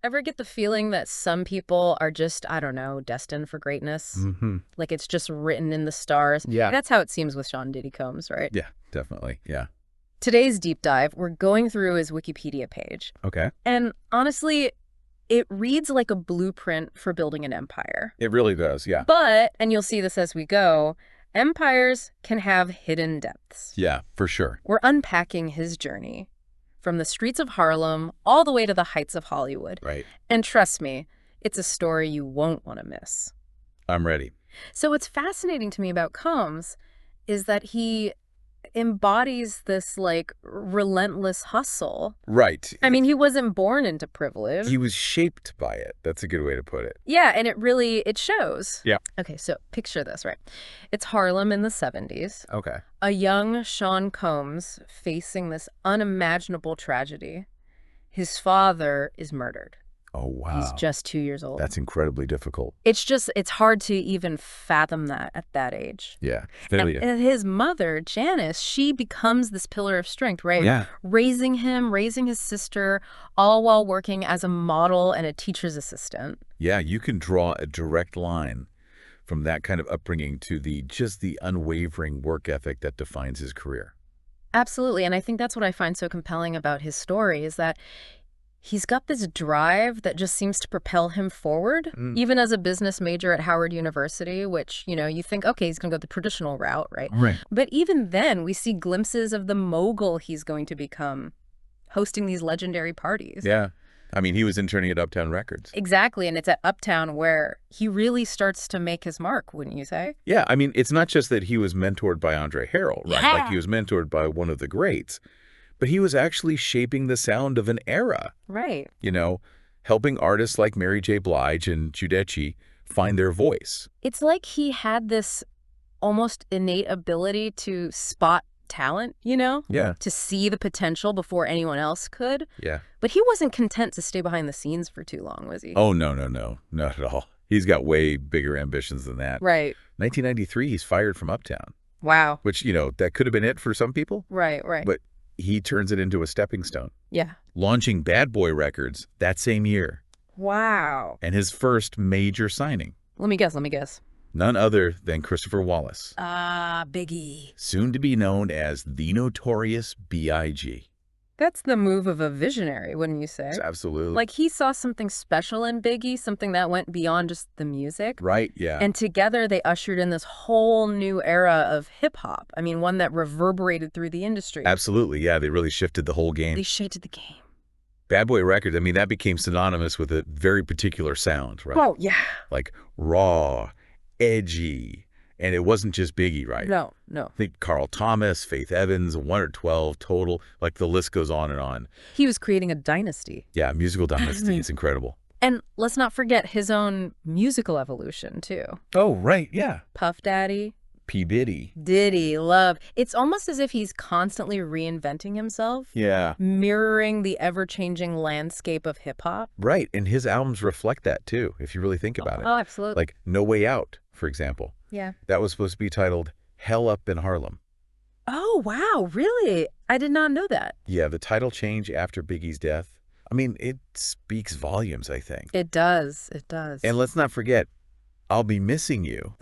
Ever get the feeling that some people are just, I don't know, destined for greatness? Mm-hmm. Like it's just written in the stars? Yeah. That's how it seems with Sean Diddy Combs, right? Yeah, definitely. Yeah. Today's deep dive, we're going through his Wikipedia page. Okay. And honestly, it reads like a blueprint for building an empire. It really does, yeah. But, and you'll see this as we go, empires can have hidden depths. Yeah, for sure. We're unpacking his journey from the streets of Harlem all the way to the heights of Hollywood. Right. And trust me, it's a story you won't want to miss. I'm ready. So what's fascinating to me about Combs is that he embodies this, like, relentless hustle. Right. I mean, he wasn't born into privilege. He was shaped by it. That's a good way to put it. Yeah, and it shows. Yeah. Okay, so picture this, right? It's Harlem in the 70s. Okay. A young Sean Combs facing this unimaginable tragedy. His father is murdered. Oh, wow. He's just 2 years old. That's incredibly difficult. It's hard to even fathom that at that age. Yeah. And his mother, Janice, she becomes this pillar of strength, right? Yeah. Raising him, raising his sister, all while working as a model and a teacher's assistant. Yeah, you can draw a direct line from that kind of upbringing to just the unwavering work ethic that defines his career. Absolutely. And I think that's what I find so compelling about his story is that he's got this drive that just seems to propel him forward, even as a business major at Howard University, which, you think, okay, he's going to go the traditional route, right? Right. But even then, we see glimpses of the mogul he's going to become, hosting these legendary parties. Yeah. I mean, he was interning at Uptown Records. Exactly. And it's at Uptown where he really starts to make his mark, wouldn't you say? Yeah. I mean, it's not just that he was mentored by Andre Harrell, right? Yeah. Like he was mentored by one of the greats. But he was actually shaping the sound of an era. Right. Helping artists like Mary J. Blige and Giudice find their voice. It's like he had this almost innate ability to spot talent, Yeah. to see the potential before anyone else could. Yeah. But he wasn't content to stay behind the scenes for too long, was he? Oh, no, not at all. He's got way bigger ambitions than that. Right. 1993, he's fired from Uptown. Wow. Which, that could have been it for some people. Right. But he turns it into a stepping stone. Yeah. Launching Bad Boy Records that same year. Wow. And his first major signing. Let me guess. None other than Christopher Wallace. Biggie. Soon to be known as the Notorious B.I.G. That's the move of a visionary, wouldn't you say? Absolutely. Like he saw something special in Biggie, something that went beyond just the music. Right, yeah. And together they ushered in this whole new era of hip-hop. I mean, one that reverberated through the industry. Absolutely, yeah. They really shifted the whole game. They shifted the game. Bad Boy Records, I mean, that became synonymous with a very particular sound, right? Oh, yeah. Like raw, edgy. And it wasn't just Biggie, right? No. I think Carl Thomas, Faith Evans, 1 or 12 total, like the list goes on and on. He was creating a dynasty. Yeah, musical dynasty. It's incredible. And let's not forget his own musical evolution, too. Oh, right, yeah. Puff Daddy. P. Diddy, love. It's almost as if he's constantly reinventing himself. Yeah. Mirroring the ever-changing landscape of hip-hop. Right, and his albums reflect that, too, if you really think about it. Oh, absolutely. Like No Way Out, for example. Yeah. That was supposed to be titled Hell Up in Harlem. Oh, wow, really? I did not know that. Yeah, the title change after Biggie's death. I mean, it speaks volumes, I think. It does. And let's not forget, I'll Be Missing You.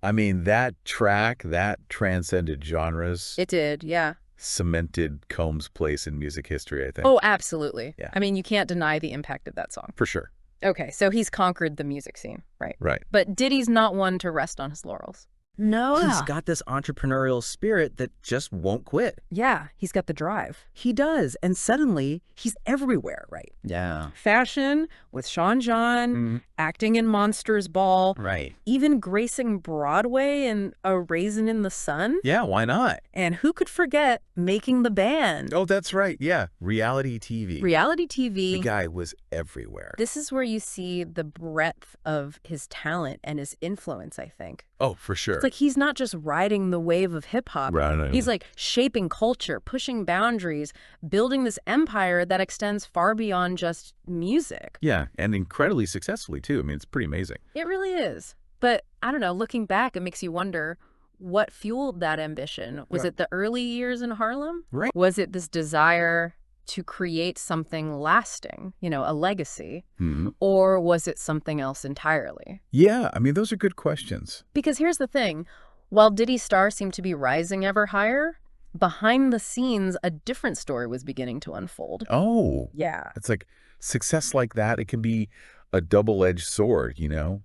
I mean, that track, that transcended genres. It did, yeah. Cemented Combs' place in music history, I think. Oh, absolutely. Yeah. I mean, you can't deny the impact of that song. For sure. Okay, so he's conquered the music scene, right? Right. But Diddy's not one to rest on his laurels. No. He's got this entrepreneurial spirit that just won't quit. Yeah, he's got the drive. He does, and suddenly he's everywhere, right? Yeah. Fashion with Sean John, acting in Monsters Ball, Right. even gracing Broadway in A Raisin in the Sun. Yeah, why not? And who could forget making the band? Oh, that's right. Yeah. Reality TV. Reality TV. The guy was everywhere. This is where you see the breadth of his talent and his influence, I think. Oh, for sure. It's like he's not just riding the wave of hip-hop. Right. He's like shaping culture, pushing boundaries, building this empire that extends far beyond just music. Yeah, and incredibly successfully, too. I mean, it's pretty amazing. It really is. But I don't know, looking back, it makes you wonder what fueled that ambition. Was it the early years in Harlem? Right. Was it this desire to create something lasting, a legacy? Hmm. Or was it something else entirely? Yeah, I mean, those are good questions. Because here's the thing. While Diddy's star seemed to be rising ever higher, behind the scenes, a different story was beginning to unfold. Oh, Yeah. it's like success like that, it can be a double-edged sword,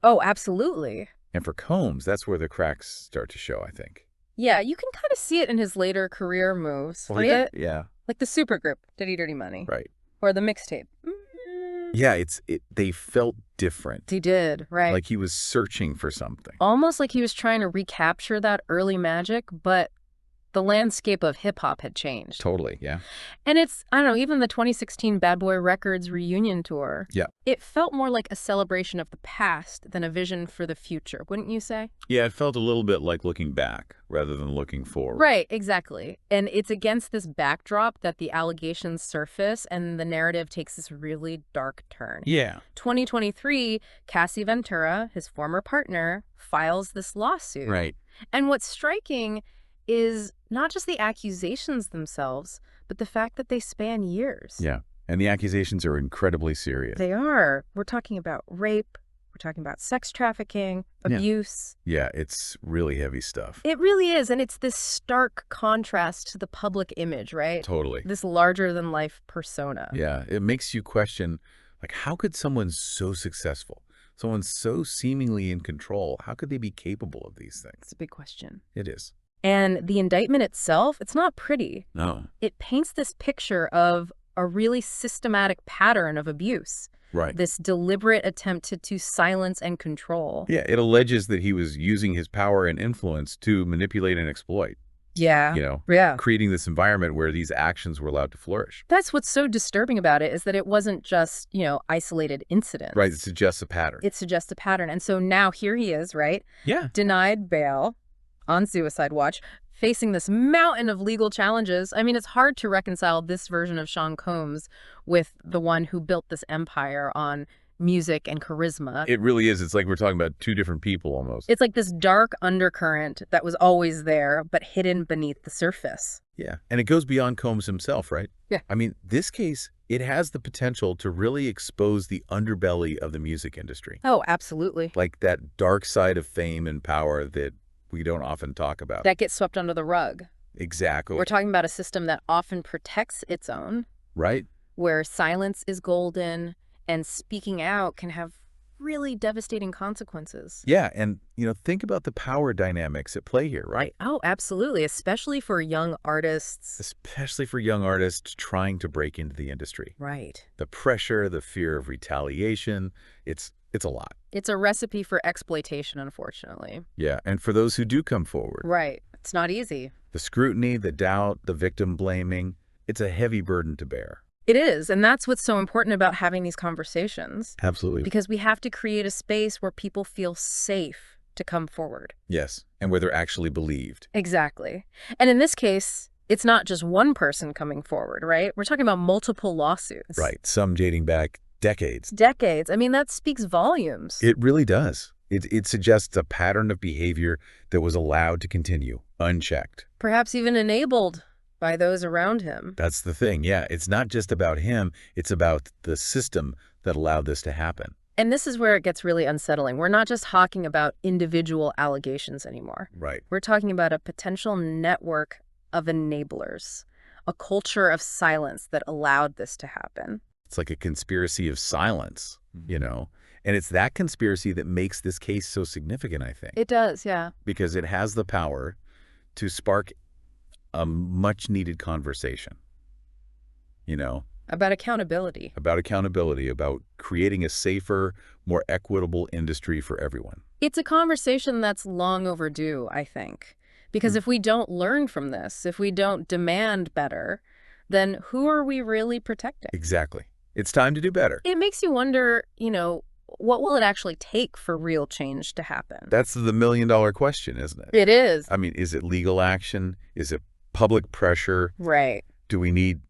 Oh, absolutely. And for Combs, that's where the cracks start to show, I think. Yeah, you can kind of see it in his later career moves. Yeah, Like the supergroup, Diddy Dirty Money. right. Or the mixtape. Yeah, they felt different. He did, right. Like he was searching for something. Almost like he was trying to recapture that early magic, but the landscape of hip-hop had changed. Totally, yeah. And it's, I don't know, even the 2016 Bad Boy Records reunion tour. Yeah. It felt more like a celebration of the past than a vision for the future, wouldn't you say? Yeah, it felt a little bit like looking back rather than looking forward. Right, exactly. And it's against this backdrop that the allegations surface and the narrative takes this really dark turn. Yeah. 2023, Cassie Ventura, his former partner, files this lawsuit. Right. And what's striking is not just the accusations themselves, but the fact that they span years. Yeah. And the accusations are incredibly serious. They are. We're talking about rape. We're talking about sex trafficking, abuse. Yeah, it's really heavy stuff. It really is. And it's this stark contrast to the public image, right? Totally. This larger-than-life persona. Yeah, it makes you question, like, how could someone so successful, someone so seemingly in control, how could they be capable of these things? It's a big question. It is. And the indictment itself, it's not pretty. No. It paints this picture of a really systematic pattern of abuse. Right. This deliberate attempt to silence and control. Yeah, it alleges that he was using his power and influence to manipulate and exploit. Yeah. Yeah. Creating this environment where these actions were allowed to flourish. That's what's so disturbing about it, is that it wasn't just, isolated incidents. Right, it suggests a pattern. It suggests a pattern. And so now here he is, right? Yeah. Denied bail, on suicide watch, facing this mountain of legal challenges. I mean, it's hard to reconcile this version of Sean Combs with the one who built this empire on music and charisma. It really is. It's like we're talking about two different people almost. It's like this dark undercurrent that was always there, but hidden beneath the surface. Yeah. And it goes beyond Combs himself, right? Yeah. I mean, this case, it has the potential to really expose the underbelly of the music industry. Oh, absolutely. Like that dark side of fame and power that we don't often talk about. That gets swept under the rug. Exactly. We're talking about a system that often protects its own. Right. Where silence is golden and speaking out can have really devastating consequences. Yeah. And, think about the power dynamics at play here, right? Oh, absolutely. Especially for young artists. Especially for young artists trying to break into the industry. Right. The pressure, the fear of retaliation, it's a lot. It's a recipe for exploitation, unfortunately. Yeah, and for those who do come forward. Right. It's not easy. The scrutiny, the doubt, the victim blaming, it's a heavy burden to bear. It is, and that's what's so important about having these conversations. Absolutely. Because we have to create a space where people feel safe to come forward. Yes, and where they're actually believed. Exactly. And in this case, it's not just one person coming forward, right? We're talking about multiple lawsuits. Right, some dating back decades. Decades. I mean, that speaks volumes. It really does. It suggests a pattern of behavior that was allowed to continue, unchecked. Perhaps even enabled by those around him. That's the thing, yeah. It's not just about him, it's about the system that allowed this to happen. And this is where it gets really unsettling. We're not just talking about individual allegations anymore. Right. We're talking about a potential network of enablers, a culture of silence that allowed this to happen. It's like a conspiracy of silence, And it's that conspiracy that makes this case so significant, I think. It does, yeah. Because it has the power to spark a much-needed conversation, About accountability. About accountability, about creating a safer, more equitable industry for everyone. It's a conversation that's long overdue, I think. Because if we don't learn from this, if we don't demand better, then who are we really protecting? Exactly. It's time to do better. It makes you wonder, what will it actually take for real change to happen? That's the million-dollar question, isn't it? It is. I mean, is it legal action? Is it public pressure? Right. Do we need,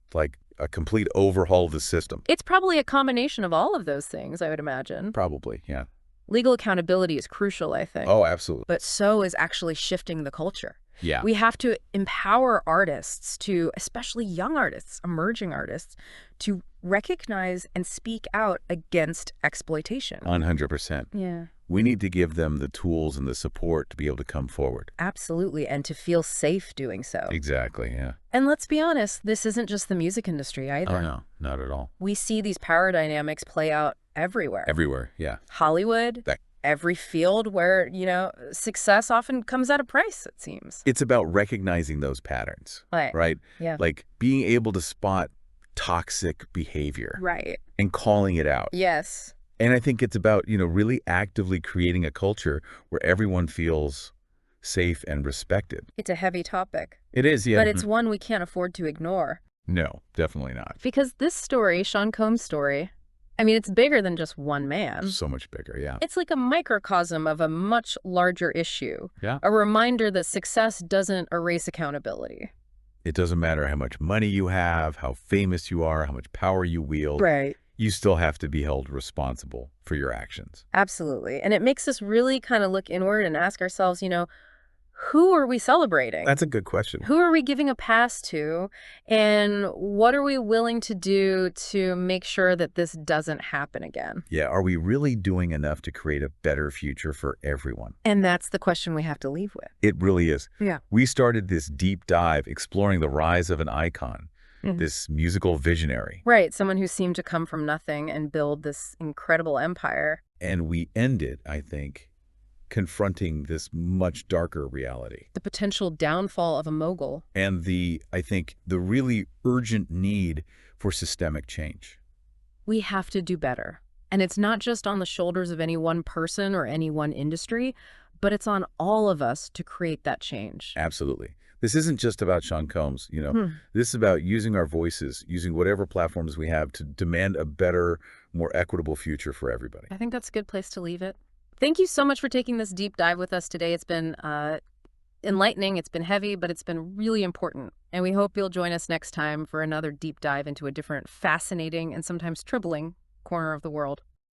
a complete overhaul of the system? It's probably a combination of all of those things, I would imagine. Probably, yeah. Legal accountability is crucial, I think. Oh, absolutely. But so is actually shifting the culture. Yeah. We have to empower artists to, especially young artists, emerging artists, to recognize and speak out against exploitation. 100%. Yeah. We need to give them the tools and the support to be able to come forward. Absolutely, and to feel safe doing so. Exactly, yeah. And let's be honest, this isn't just the music industry either. Oh, no, not at all. We see these power dynamics play out everywhere. Everywhere, yeah. Hollywood, every field where, success often comes at a price, it seems. It's about recognizing those patterns, right? Yeah. Like being able to spot toxic behavior. Right. And calling it out. Yes. And I think it's about, really actively creating a culture where everyone feels safe and respected. It's a heavy topic. It is, yeah. But it's one we can't afford to ignore. No, definitely not. Because this story, Sean Combs' story, it's bigger than just one man. So much bigger, yeah. It's like a microcosm of a much larger issue. Yeah. A reminder that success doesn't erase accountability. It doesn't matter how much money you have, how famous you are, how much power you wield. Right. You still have to be held responsible for your actions. Absolutely. And it makes us really kind of look inward and ask ourselves, who are we celebrating? That's a good question. Who are we giving a pass to? And what are we willing to do to make sure that this doesn't happen again? Yeah, are we really doing enough to create a better future for everyone? And that's the question we have to leave with. It really is. Yeah. We started this deep dive exploring the rise of an icon, this musical visionary. Right, someone who seemed to come from nothing and build this incredible empire. And we ended, I think, confronting this much darker reality. The potential downfall of a mogul. And I think, the really urgent need for systemic change. We have to do better. And it's not just on the shoulders of any one person or any one industry, but it's on all of us to create that change. Absolutely. This isn't just about Sean Combs, This is about using our voices, using whatever platforms we have to demand a better, more equitable future for everybody. I think that's a good place to leave it. Thank you so much for taking this deep dive with us today. It's been enlightening, it's been heavy, but it's been really important. And we hope you'll join us next time for another deep dive into a different fascinating and sometimes troubling corner of the world.